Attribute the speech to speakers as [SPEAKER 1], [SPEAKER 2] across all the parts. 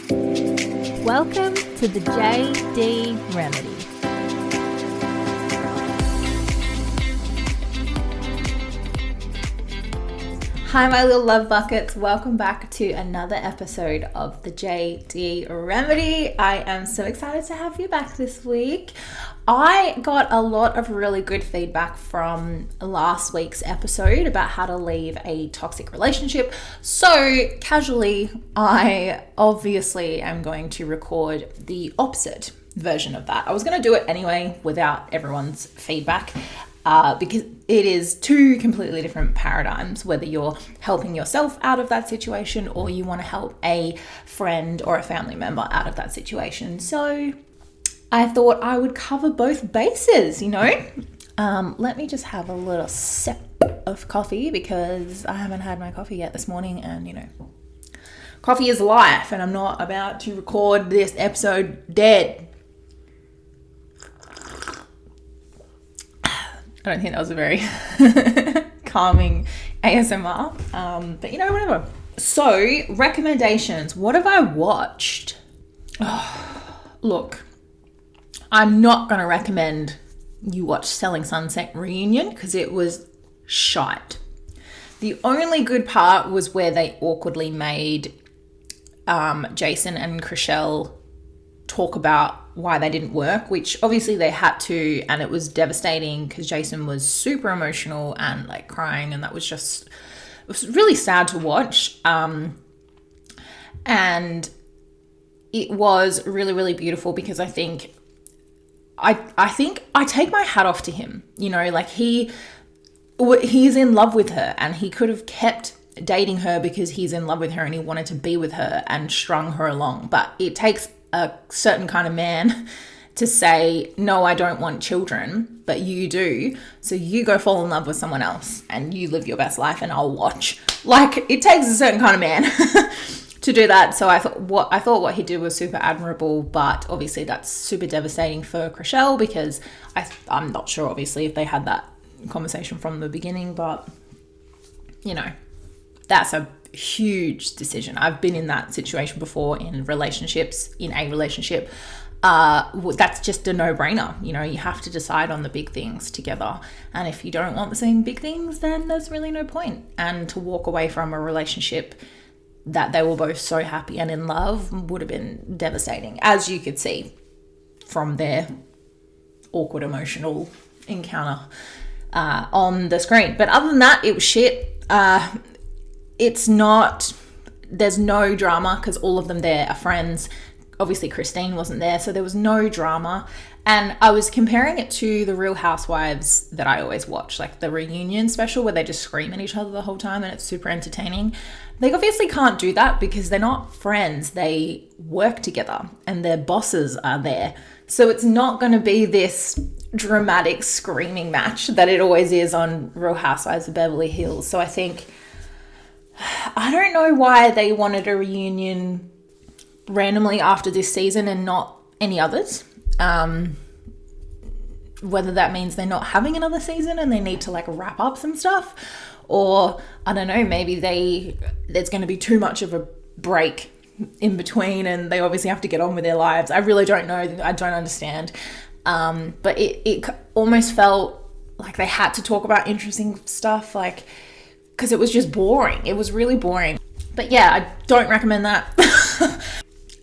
[SPEAKER 1] Welcome to the JD Remedy. Hi, my little love buckets. Welcome back to another episode of the JD Remedy. I am so excited to have you back this week. I got a lot of really good feedback from last week's episode about how to leave a toxic relationship. So casually, I obviously am going to record the opposite version of that. I was going to do it anyway without everyone's feedback. Because it is two completely different paradigms, whether you're helping yourself out of that situation or you want to help a friend or a family member out of that situation. So I thought I would cover both bases, Let me just have a little sip of coffee because I haven't had my coffee yet this morning and, coffee is life and I'm not about to record this episode dead. I don't think that was a very calming ASMR, but whatever. So, recommendations. What have I watched? Look, I'm not going to recommend you watch Selling Sunset Reunion because it was shite. The only good part was where they awkwardly made Jason and Chrishell talk about why they didn't work, which obviously they had to, and it was devastating because Jason was super emotional and like crying, and it was really sad to watch. And it was really, really beautiful because I think I take my hat off to him. He's in love with her and he could have kept dating her because he's in love with her and he wanted to be with her and strung her along, but it takes a certain kind of man to say, no, I don't want children, but you do. So you go fall in love with someone else and you live your best life and I'll watch. It takes a certain kind of man to do that. So I thought what he did was super admirable, but obviously that's super devastating for Chrishell because I'm not sure obviously if they had that conversation from the beginning, but that's a huge decision. I've been in that situation before in a relationship. That's just a no-brainer. You have to decide on the big things together. And if you don't want the same big things, then there's really no point. And to walk away from a relationship that they were both so happy and in love would have been devastating, as you could see from their awkward emotional encounter on the screen. But other than that, it was shit. There's no drama because all of them there are friends. Obviously Christine wasn't there, so there was no drama. And I was comparing it to the Real Housewives that I always watch, like the reunion special where they just scream at each other the whole time and it's super entertaining. They obviously can't do that because they're not friends. They work together and their bosses are there. So it's not going to be this dramatic screaming match that it always is on Real Housewives of Beverly Hills. So I don't know why they wanted a reunion randomly after this season and not any others. Whether that means they're not having another season and they need to wrap up some stuff, or I don't know, maybe there's going to be too much of a break in between and they obviously have to get on with their lives. I really don't know. I don't understand. But it almost felt like they had to talk about interesting stuff, because it was just boring. It was really boring. But yeah, I don't recommend that.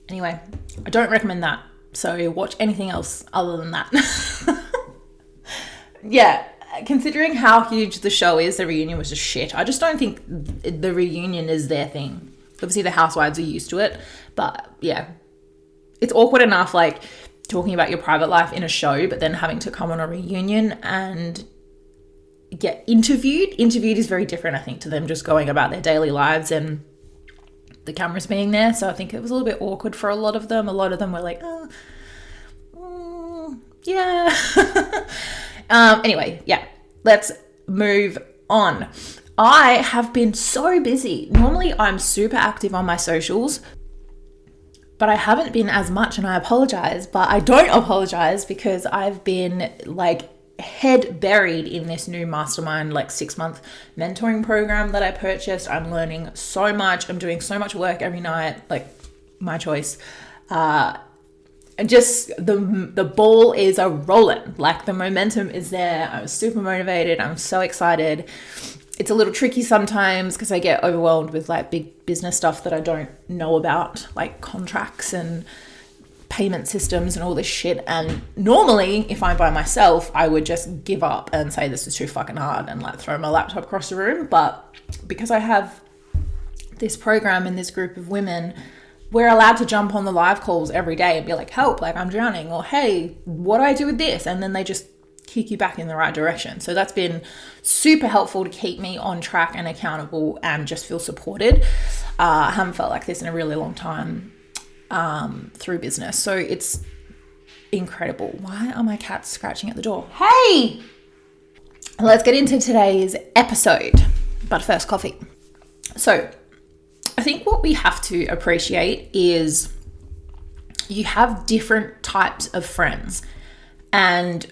[SPEAKER 1] Anyway, I don't recommend that. So watch anything else other than that. Yeah, considering how huge the show is, the reunion was just shit. I just don't think the reunion is their thing. Obviously the housewives are used to it. But yeah, it's awkward enough talking about your private life in a show, but then having to come on a reunion and get interviewed. Interviewed is very different, I think, to them just going about their daily lives and the cameras being there. So I think it was a little bit awkward for a lot of them. A lot of them were like, yeah. Anyway, yeah, let's move on. I have been so busy. Normally I'm super active on my socials, but I haven't been as much and I apologize, but I don't apologize because I've been head buried in this new mastermind 6-month mentoring program that I purchased. I'm learning so much. I'm doing so much work every night, my choice. Just the ball is a rolling, like the momentum is there. I was super motivated. I'm so excited. It's a little tricky sometimes because I get overwhelmed with like big business stuff that I don't know about, like contracts and payment systems and all this shit. And normally if I'm by myself, I would just give up and say this is too fucking hard and like throw my laptop across the room. But because I have this program and this group of women, we're allowed to jump on the live calls every day and be like, help, like I'm drowning, or hey, what do I do with this? And then they just kick you back in the right direction. So that's been super helpful to keep me on track and accountable and just feel supported. I haven't felt like this in a really long time through business. So it's incredible. Why are my cats scratching at the door? Hey, let's get into today's episode. But first, coffee. So I think what we have to appreciate is you have different types of friends, and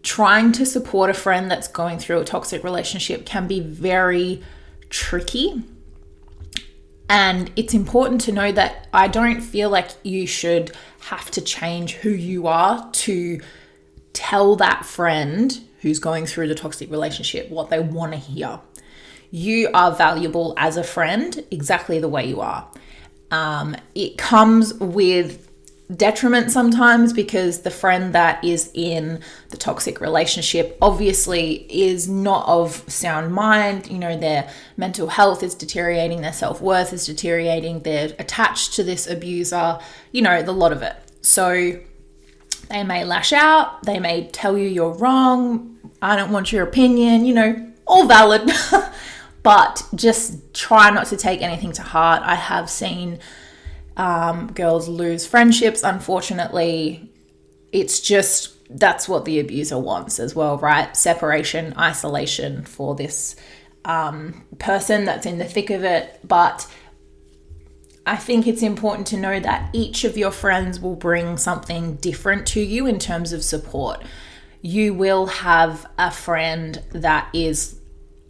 [SPEAKER 1] trying to support a friend that's going through a toxic relationship can be very tricky. And it's important to know that I don't feel like you should have to change who you are to tell that friend who's going through the toxic relationship what they want to hear. You are valuable as a friend exactly the way you are. It comes with detriment sometimes because the friend that is in the toxic relationship obviously is not of sound mind. You know, their mental health is deteriorating, their self-worth is deteriorating, they're attached to this abuser, you know, the lot of it. So they may lash out, they may tell you you're wrong, I don't want your opinion, you know, all valid. But just try not to take anything to heart. I have seen girls lose friendships, unfortunately. It's just, that's what the abuser wants as well, right? Separation, isolation for this person that's in the thick of it. But I think it's important to know that each of your friends will bring something different to you in terms of support. You will have a friend that is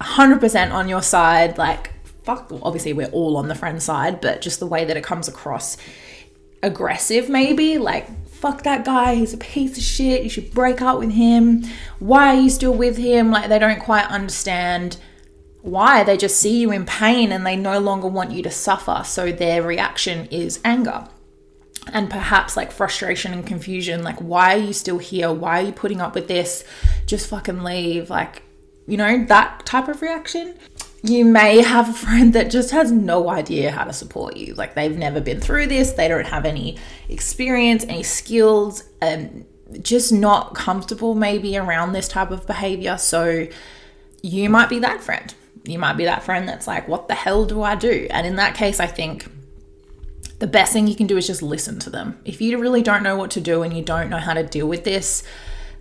[SPEAKER 1] 100% on your side, like fuck, obviously we're all on the friend side, but just the way that it comes across aggressive, maybe like fuck that guy, he's a piece of shit, you should break up with him, why are you still with him? Like they don't quite understand why, they just see you in pain and they no longer want you to suffer, so their reaction is anger and perhaps like frustration and confusion, like why are you still here, why are you putting up with this, just fucking leave, like, you know, that type of reaction. You may have a friend that just has no idea how to support you. Like they've never been through this. They don't have any experience, any skills, and just not comfortable maybe around this type of behavior. So you might be that friend. You might be that friend that's like, what the hell do I do? And in that case, I think the best thing you can do is just listen to them. If you really don't know what to do and you don't know how to deal with this,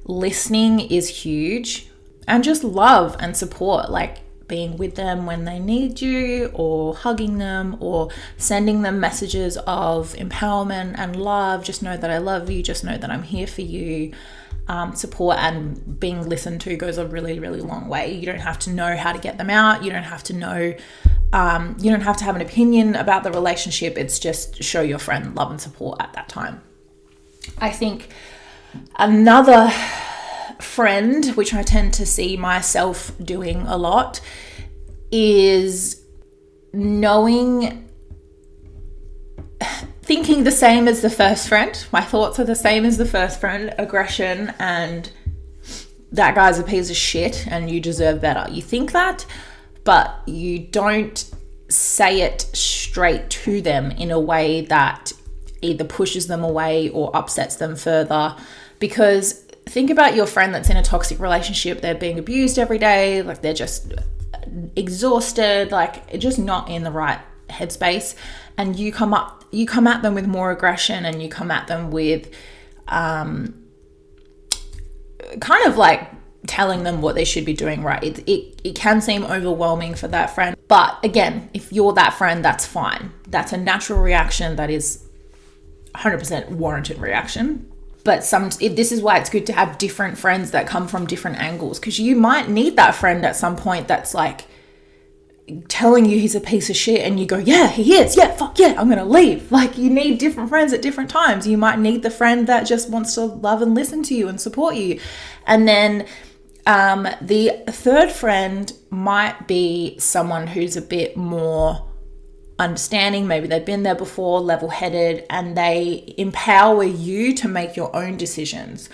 [SPEAKER 1] listening is huge. And just love and support, like being with them when they need you, or hugging them, or sending them messages of empowerment and love. Just know that I love you. Just know that I'm here for you. Support and being listened to goes a really, really long way. You don't have to know how to get them out. You don't have to know, you don't have to have an opinion about the relationship. It's just show your friend love and support at that time. I think another friend, which I tend to see myself doing a lot, is thinking the same as the first friend. My thoughts are the same as the first friend, aggression and that guy's a piece of shit and you deserve better. You think that, but you don't say it straight to them in a way that either pushes them away or upsets them further. Because think about your friend that's in a toxic relationship. They're being abused every day. Like they're just exhausted, like just not in the right headspace. And you come at them with more aggression, and you come at them with kind of like telling them what they should be doing right. It can seem overwhelming for that friend. But again, if you're that friend, that's fine. That's a natural reaction. That is 100% warranted reaction. But this is why it's good to have different friends that come from different angles, because you might need that friend at some point that's like telling you he's a piece of shit and you go, yeah, he is, yeah, fuck yeah, I'm gonna leave. Like, you need different friends at different times. You might need the friend that just wants to love and listen to you and support you. And then the third friend might be someone who's a bit more understanding. Maybe they've been there before, level-headed, and they empower you to make your own decisions.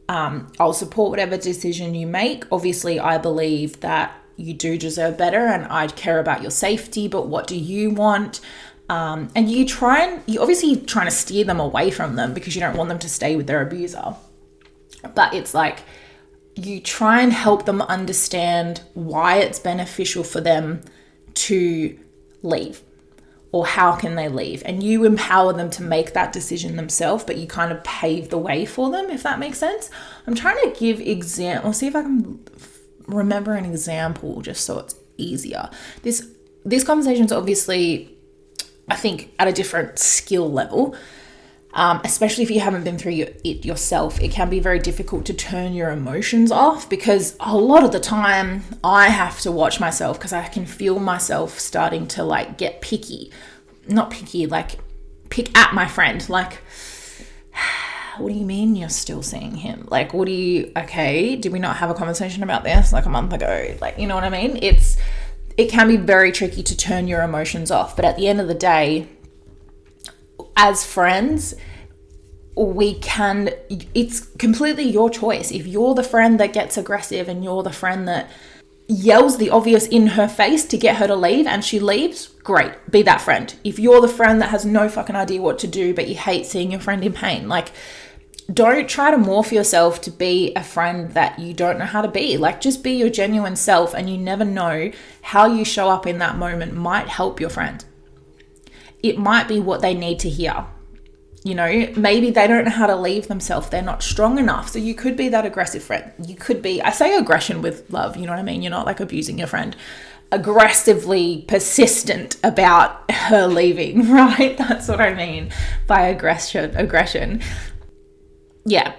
[SPEAKER 1] I'll support whatever decision you make. Obviously, I believe that you do deserve better and I care about your safety, but what do you want? And you obviously trying to steer them away from them because you don't want them to stay with their abuser. But it's like, you try and help them understand why it's beneficial for them to leave, or how can they leave, and you empower them to make that decision themselves, but you kind of pave the way for them, if that makes sense. I'm trying to give I'll see if I can remember an example just so it's easier. This conversation is obviously, I think, at a different skill level, especially if you haven't been through it yourself. It can be very difficult to turn your emotions off, because a lot of the time I have to watch myself because I can feel myself starting to like get picky. Not picky, like pick at my friend. Like, what do you mean you're still seeing him? Like, okay, did we not have a conversation about this like a month ago? Like, you know what I mean? It can be very tricky to turn your emotions off. But at the end of the day, as friends, it's completely your choice. If you're the friend that gets aggressive and you're the friend that yells the obvious in her face to get her to leave and she leaves, great, be that friend. If you're the friend that has no fucking idea what to do but you hate seeing your friend in pain, like, don't try to morph yourself to be a friend that you don't know how to be. Like, just be your genuine self, and you never know how you show up in that moment might help your friend. It might be what they need to hear. You know, maybe they don't know how to leave themselves. They're not strong enough. So you could be that aggressive friend. You could be, I say aggression with love, you know what I mean? You're not like abusing your friend. Aggressively persistent about her leaving, right? That's what I mean by aggression. Yeah.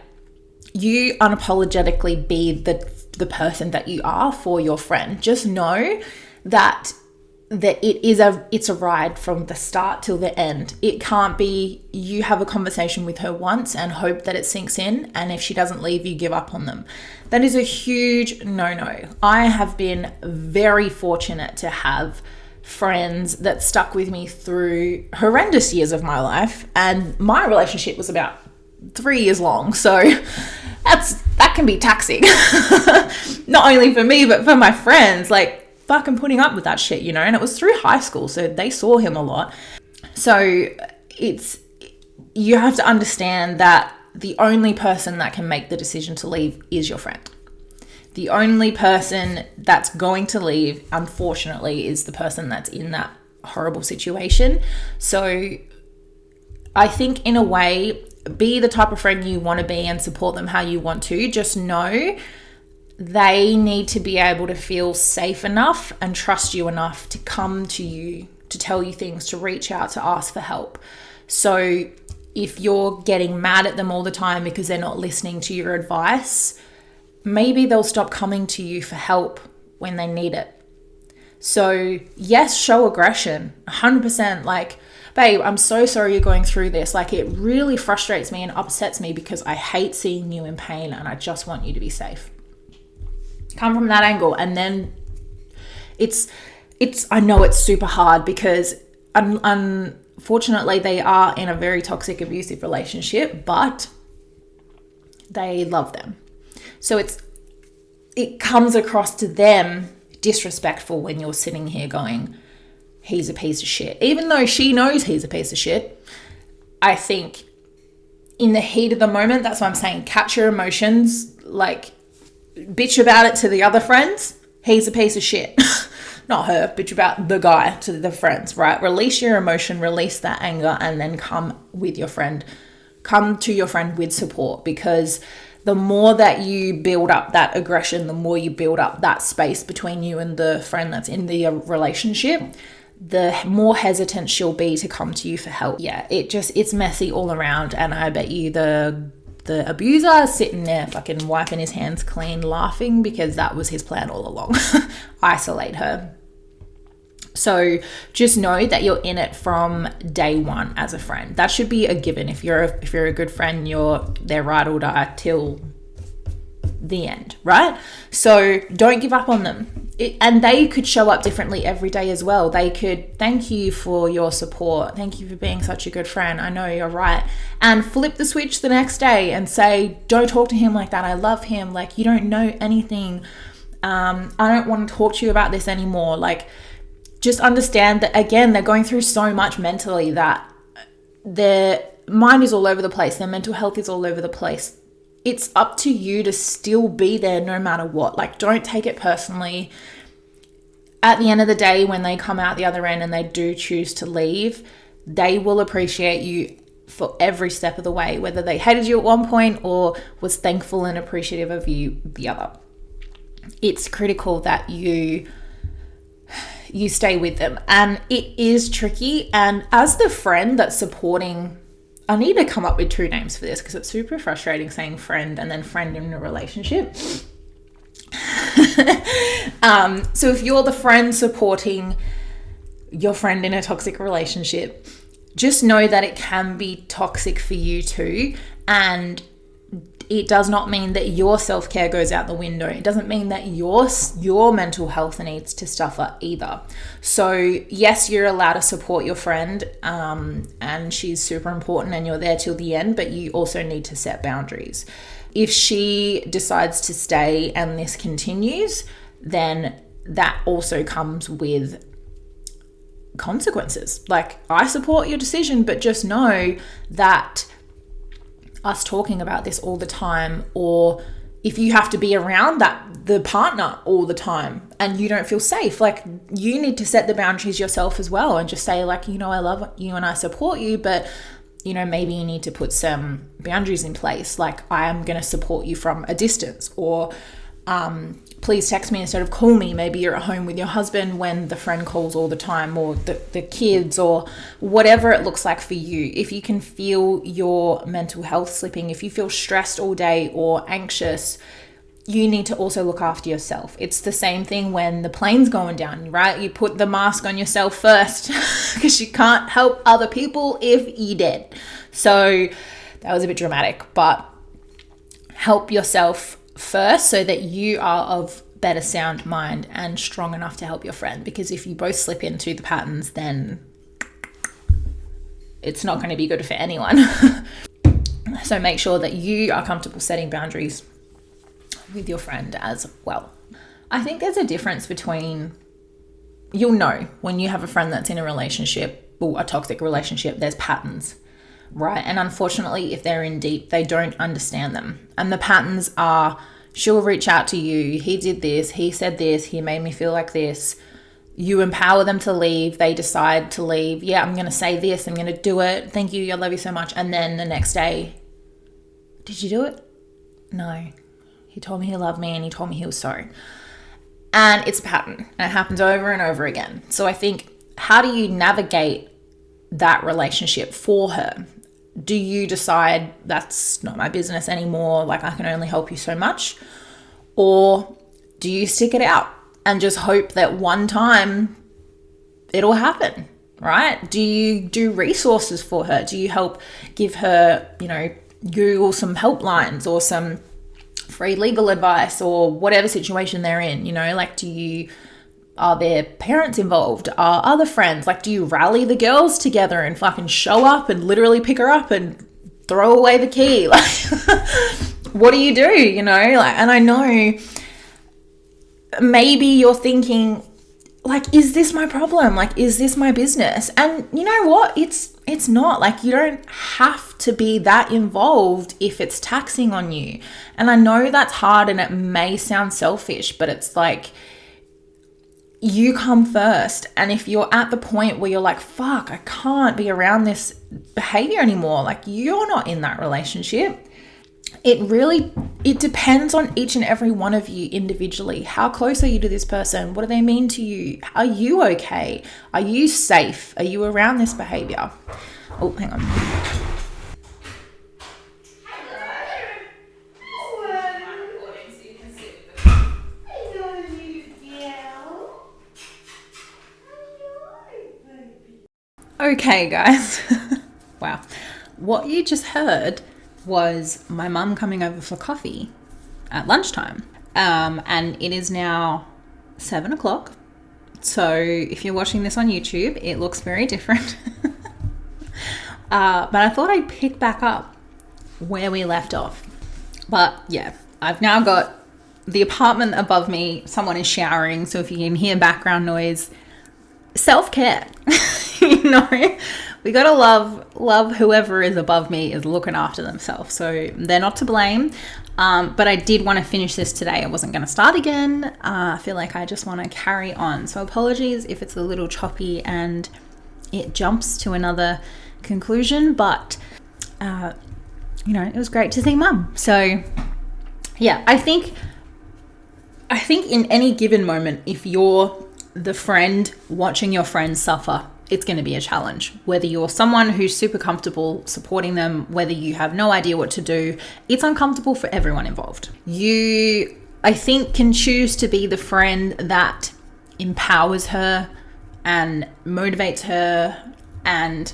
[SPEAKER 1] You unapologetically be the person that you are for your friend. Just know that it's a ride from the start till the end. It can't be you have a conversation with her once and hope that it sinks in, and if she doesn't leave, you give up on them. That is a huge no-no. I have been very fortunate to have friends that stuck with me through horrendous years of my life, and my relationship was about 3 years long, so that can be taxing. Not only for me but for my friends, like, fucking putting up with that shit, you know. And it was through high school, so they saw him a lot. So you have to understand that the only person that can make the decision to leave is your friend. The only person that's going to leave, unfortunately, is the person that's in that horrible situation. So I think, in a way, be the type of friend you want to be and support them how you want to. Just know they need to be able to feel safe enough and trust you enough to come to you, to tell you things, to reach out, to ask for help. So if you're getting mad at them all the time because they're not listening to your advice, maybe they'll stop coming to you for help when they need it. So yes, show aggression, 100%. Like, babe, I'm so sorry you're going through this. Like, it really frustrates me and upsets me because I hate seeing you in pain and I just want you to be safe. Come from that angle. And then I know it's super hard because unfortunately they are in a very toxic, abusive relationship, but they love them. So it comes across to them disrespectful when you're sitting here going, he's a piece of shit. Even though she knows he's a piece of shit, I think in the heat of the moment, that's what I'm saying, catch your emotions, like, bitch about it to the other friends, he's a piece of shit. Not her, bitch about the guy to the friends, right? Release your emotion, release that anger, and then come with your friend. Come to your friend with support, because the more that you build up that aggression, the more you build up that space between you and the friend that's in the relationship, the more hesitant she'll be to come to you for help. Yeah, it's messy all around, and I bet you the abuser is sitting there fucking wiping his hands clean, laughing, because that was his plan all along. Isolate her. So just know that you're in it from day one as a friend. That should be a given. If you're a good friend, they're ride or die till the end, right? So don't give up on them. And they could show up differently every day as well. They could thank you for your support. Thank you for being such a good friend. I know you're right. And flip the switch the next day and say, don't talk to him like that. I love him. Like, you don't know anything. I don't want to talk to you about this anymore. Like, just understand that, again, they're going through so much mentally that their mind is all over the place. Their mental health is all over the place. It's up to you to still be there no matter what. Like, don't take it personally. At the end of the day, when they come out the other end and they do choose to leave, they will appreciate you for every step of the way, whether they hated you at one point or was thankful and appreciative of you the other. It's critical that you stay with them. And it is tricky. And as the friend that's supporting, I need to come up with 2 names for this because it's super frustrating saying friend and then friend in a relationship. So if you're the friend supporting your friend in a toxic relationship, just know that it can be toxic for you too. And it does not mean that your self-care goes out the window. It doesn't mean that your mental health needs to suffer either. So yes, you're allowed to support your friend, and she's super important and you're there till the end, but you also need to set boundaries. If she decides to stay and this continues, then that also comes with consequences. Like, I support your decision, but just know that us talking about this all the time, or if you have to be around the partner all the time and you don't feel safe, like, you need to set the boundaries yourself as well and just say, like, I love you and I support you, but maybe you need to put some boundaries in place. Like, I am going to support you from a distance, or please text me instead of call me. Maybe you're at home with your husband when the friend calls all the time, or the kids, or whatever it looks like for you. If you can feel your mental health slipping, if you feel stressed all day or anxious, you need to also look after yourself. It's the same thing when the plane's going down, right? You put the mask on yourself first because you can't help other people if you did. So that was a bit dramatic, but help yourself first so that you are of better sound mind and strong enough to help your friend. Because if you both slip into the patterns, then it's not going to be good for anyone. So make sure that you are comfortable setting boundaries with your friend as well. I think there's a difference between, you'll know when you have a friend that's in a relationship or a toxic relationship, there's patterns, right? And unfortunately, if they're in deep, they don't understand them. And the patterns are, she'll reach out to you. He did this. He said this. He made me feel like this. You empower them to leave. They decide to leave. Yeah, I'm going to say this. I'm going to do it. Thank you. I love you so much. And then the next day, did you do it? No. He told me he loved me and he told me he was sorry. And it's a pattern. And it happens over and over again. So I think, how do you navigate that relationship for her? Do you decide that's not my business anymore? Like, I can only help you so much? Or do you stick it out and just hope that one time it'll happen, right? Do you do resources for her? Do you help give her, Google some helplines or some free legal advice or whatever situation they're in? Are there parents involved? Are other friends? Like, do you rally the girls together and fucking show up and literally pick her up and throw away the key? Like, what do you do? And I know maybe you're thinking, like, is this my problem? Like, is this my business? And you know what? It's not. Like, you don't have to be that involved if it's taxing on you. And I know that's hard and it may sound selfish, but it's like, you come first. And if you're at the point where you're like, fuck, I can't be around this behavior anymore, like, you're not in that relationship. It depends on each and every one of you individually. How close are you to this person? What do they mean to you? Are you okay? Are you safe? Are you around this behavior? Oh, hang on. Okay, guys. Wow. What you just heard was my mum coming over for coffee at lunchtime. And it is now 7 o'clock. So if you're watching this on YouTube, it looks very different. But I thought I'd pick back up where we left off. But yeah, I've now got the apartment above me. Someone is showering. So if you can hear background noise, self-care. You know, we gotta love whoever is above me is looking after themselves. So they're not to blame. But I did want to finish this today. I wasn't going to start again. I feel like I just want to carry on. So apologies if it's a little choppy and it jumps to another conclusion. But, you know, it was great to see mum. So yeah, I think in any given moment, if you're the friend watching your friends suffer, it's going to be a challenge. Whether you're someone who's super comfortable supporting them, whether you have no idea what to do, it's uncomfortable for everyone involved. You, I think, can choose to be the friend that empowers her and motivates her and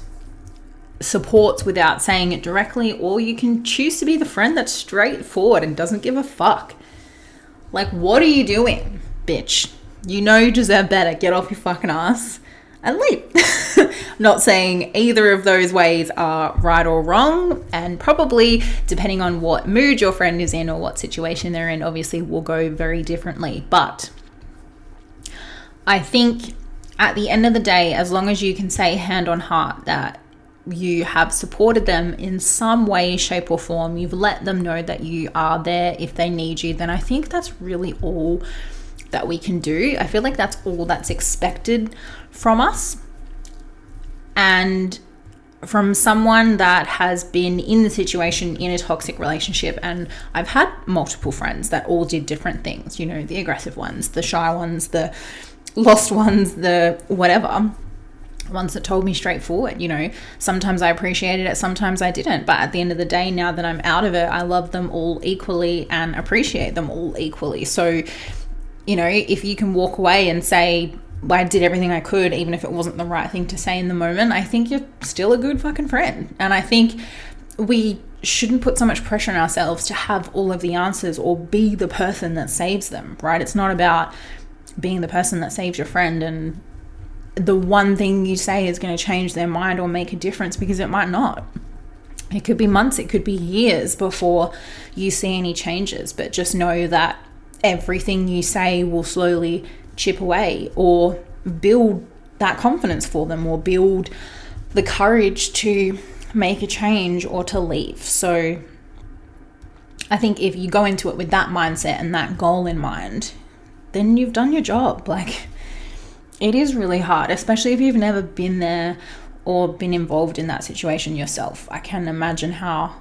[SPEAKER 1] supports without saying it directly, or you can choose to be the friend that's straightforward and doesn't give a fuck. Like, what are you doing, bitch? You know you deserve better. Get off your fucking ass and leave. Not saying either of those ways are right or wrong, and probably depending on what mood your friend is in or what situation they're in, obviously will go very differently. But I think at the end of the day, as long as you can say hand on heart that you have supported them in some way, shape or form, you've let them know that you are there if they need you, then I think that's really all that we can do. I feel like that's all that's expected from us. And from someone that has been in the situation in a toxic relationship, and I've had multiple friends that all did different things, you know, the aggressive ones, the shy ones, the lost ones, the whatever, ones that told me straightforward, you know, sometimes I appreciated it, sometimes I didn't. But at the end of the day, now that I'm out of it, I love them all equally and appreciate them all equally. So, you know, if you can walk away and say, well, I did everything I could, even if it wasn't the right thing to say in the moment, I think you're still a good fucking friend. And I think we shouldn't put so much pressure on ourselves to have all of the answers or be the person that saves them, right? It's not about being the person that saves your friend and the one thing you say is going to change their mind or make a difference, because it might not. It could be months, it could be years before you see any changes, but just know that everything you say will slowly chip away or build that confidence for them or build the courage to make a change or to leave. So I think if you go into it with that mindset and that goal in mind, then you've done your job. Like, it is really hard, especially if you've never been there or been involved in that situation yourself. I can imagine how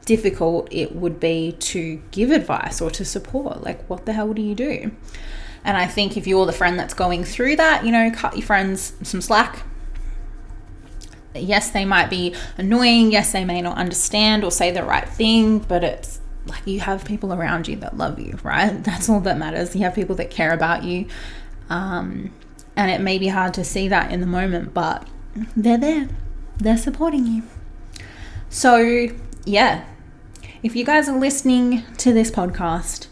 [SPEAKER 1] difficult it would be to give advice or to support. Like, what the hell do you do? And I think if you're the friend that's going through that, you know, cut your friends some slack. Yes, they might be annoying. Yes, they may not understand or say the right thing, but it's like you have people around you that love you, right? That's all that matters. You have people that care about you. And it may be hard to see that in the moment, but they're there. They're supporting you. So yeah, if you guys are listening to this podcast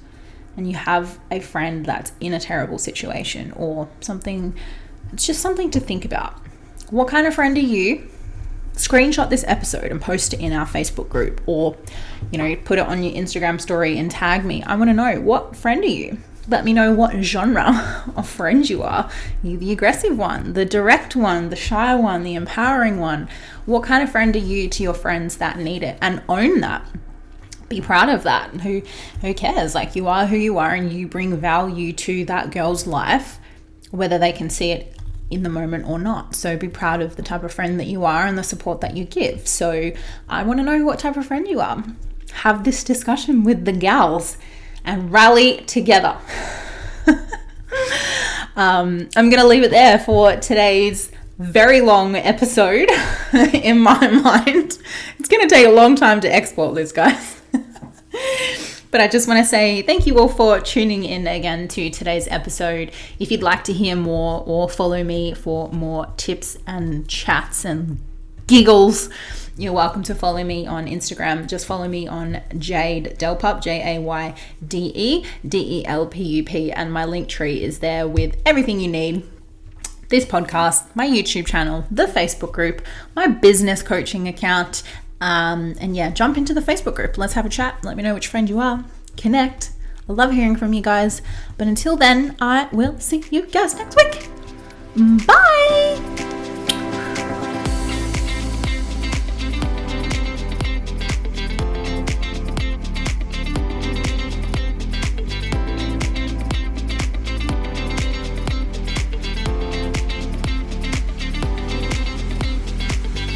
[SPEAKER 1] and you have a friend that's in a terrible situation or something, it's just something to think about. What kind of friend are you? Screenshot this episode and post it in our Facebook group, or, you know, put it on your Instagram story and tag me. I want to know, what friend are you? Let me know what genre of friend you are. Are you the aggressive one, the direct one, the shy one, the empowering one? What kind of friend are you to your friends that need it? And own that. Be proud of that. Who cares? Like, you are who you are and you bring value to that girl's life, whether they can see it in the moment or not. So be proud of the type of friend that you are and the support that you give. So I want to know what type of friend you are. Have this discussion with the gals and rally together. I'm going to leave it there for today's very long episode. In my mind, it's going to take a long time to export this, guys. But I just want to say thank you all for tuning in again to today's episode. If you'd like to hear more or follow me for more tips and chats and giggles, you're welcome to follow me on Instagram. Just follow me on Jade Delpup, JAYDEDELPUP, and my link tree is there with everything you need. This podcast, my YouTube channel, the Facebook group, my business coaching account, and yeah, jump into the Facebook group. Let's have a chat. Let me know which friend you are. Connect. I love hearing from you guys. But until then, I will see you guys next week. Bye.